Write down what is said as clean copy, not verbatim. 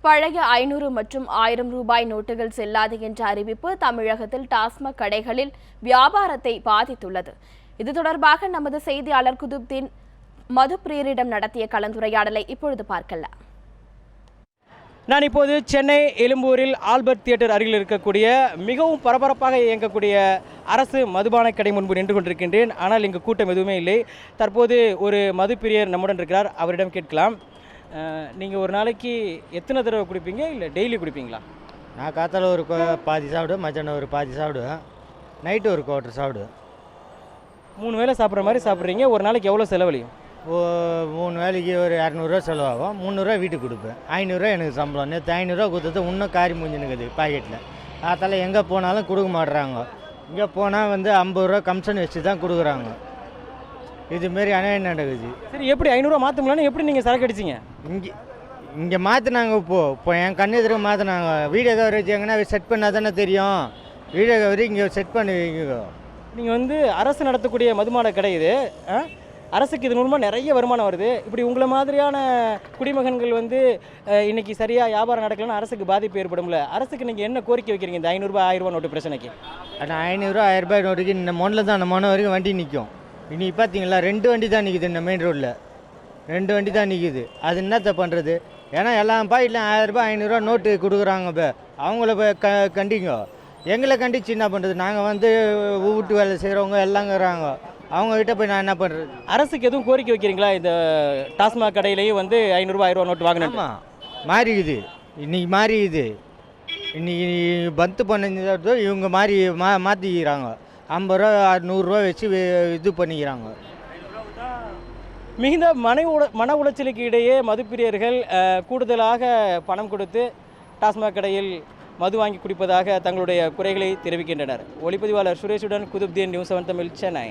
பழைய 500 மற்றும் 1000 ரூபாய் நோட்டுகள் செல்லாது என்ற அறிவிப்பு தமிழகத்தில் டாஸ்மாக் கடைகளில் வியாபாரத்தை பாதித்துள்ளது. இது தொடர்பாக நமது செய்தியாளர் குதுப்தீன் மதுப்பிரியரிடம் நடத்திய கலந்துரையாடலை இப்பொழுது பார்க்கலாம். நான் இப்போது சென்னை எழும்பூரில் ஆல்பர்ட் தியேட்டர் அருகில் இருக்கக்கூடிய மிகவும் பரபரப்பாக இயங்கக்கூடிய அரசு மதுபான கடை முன்பு நின்று கொண்டிருக்கின்றேன். ஆனால் இங்கு கூட்டம் எதுவுமே இல்லை. தற்போது ஒரு மதுப்பிரியர் நம்முடன் இருக்கிறார். அவரிடம் கேட்கலாம். நீங்கள் ஒரு நாளைக்கு எத்தனை தடவை குடிப்பீங்க, இல்லை டெய்லி குடிப்பீங்களா? நான் காத்தால ஒரு பாதி சாப்பிடுவேன், மத்தியானம் ஒரு பாதி சாப்பிடுவேன், நைட்டு ஒரு குவார்ட்டர் சாப்பிடுவேன். 3 வேளை சாப்பிட்ற மாதிரி சாப்பிட்றீங்க. ஒரு நாளைக்கு எவ்வளோ செலவழியும்? 3 வேலைக்கு ஒரு 200 செலவாகும். 300 வீட்டுக்கு கொடுப்பேன். 500 எனக்கு சம்பளம். நேற்று 500 கொடுத்தது இன்னும் காரி முடிஞ்சுனுக்குது பாக்கெட்டில். காத்தால எங்கே போனாலும் கொடுக்க மாட்டுறாங்க. இங்கே போனால் 50 ரூபா கமிஷன் வச்சு தான் கொடுக்குறாங்க. இதுமாரி அநியாயம் நடக்குது. சரி, எப்படி 500 மாற்ற முடியலன்னு எப்படி நீங்கள் சரக்கு அடிச்சிங்க? இங்கே மாற்றினாங்க. இப்போ என் கண்ணு எதிர்க்க மாற்றினாங்க. வீடியோ கவர் வச்சாங்கன்னா செட் பண்ணால் தானே தெரியும். வீடியோ கவர் இங்கே செட் பண்ணுவீங்க. நீங்கள் அரசு நடத்தக்கூடிய மதுபான கடை இது. அரசுக்கு இது மூலமாக நிறைய வருமானம் வருது. இப்படி உங்களை மாதிரியான குடிமகன்கள் இன்னைக்கு சரியாக வியாபாரம் நடக்கலன்னா அரசுக்கு பாதிப்பு ஏற்படும்ல. அரசுக்கு நீங்கள் என்ன கோரிக்கை வைக்கிறீங்க இந்த 500 ரூபாய் 1000 ரூபா நோட்டு பிரச்சனைக்கு? ஆனால் 500 1000 ரூபாய் நோட்டுக்கு இந்த மொனில் தான் அந்த மொனை வரைக்கும் வண்டி நிற்கும். இன்னைக்கு பார்த்தீங்களா 2 வண்டி தான் நிற்குது. இந்த மெயின் ரோட்டில் 2 வண்டி தான் நிற்குது. அது என்னத்தை பண்ணுறது? ஏன்னா எல்லாம் பாக்கெட்டில் 1000 ரூபாய் 500 ரூபா நோட்டு கொடுக்குறாங்க. இப்போ அவங்கள கண்டிங்க. எங்களை கண்டிச்சு என்ன பண்ணுறது? நாங்கள் வீட்டு வேலை செய்கிறவங்க எல்லாங்கிறாங்க. அவங்ககிட்ட போய் நான் என்ன பண்ணுறது? அரசுக்கு எதுவும் கோரிக்கை வைக்கிறீங்களா? இந்த டாஸ்மாக் கடையிலையும் 500 ரூபாய் 1000 ரூபா நோட்டு வாங்கினோம். மாறிக்குது. இன்னைக்கு மாறிக்குது. இன்னைக்கு பந்து பண்ண இவங்க மாற்றிக்கிறாங்க. 50 ரூபா 100 ரூபா வச்சு இது பண்ணிக்கிறாங்க. மிகுந்த மன உளைச்சலுக்கு இடையே மதுப்பிரியர்கள் கூடுதலாக பணம் கொடுத்து டாஸ்மாக் கடையில் மது வாங்கி குடிப்பதாக தங்களுடைய குறைகளை தெரிவிக்கின்றனர். ஒளிப்பதிவாளர் சுரேஷுடன் குதுப்தீன், நியூஸ் 7 தமிழ், சென்னை.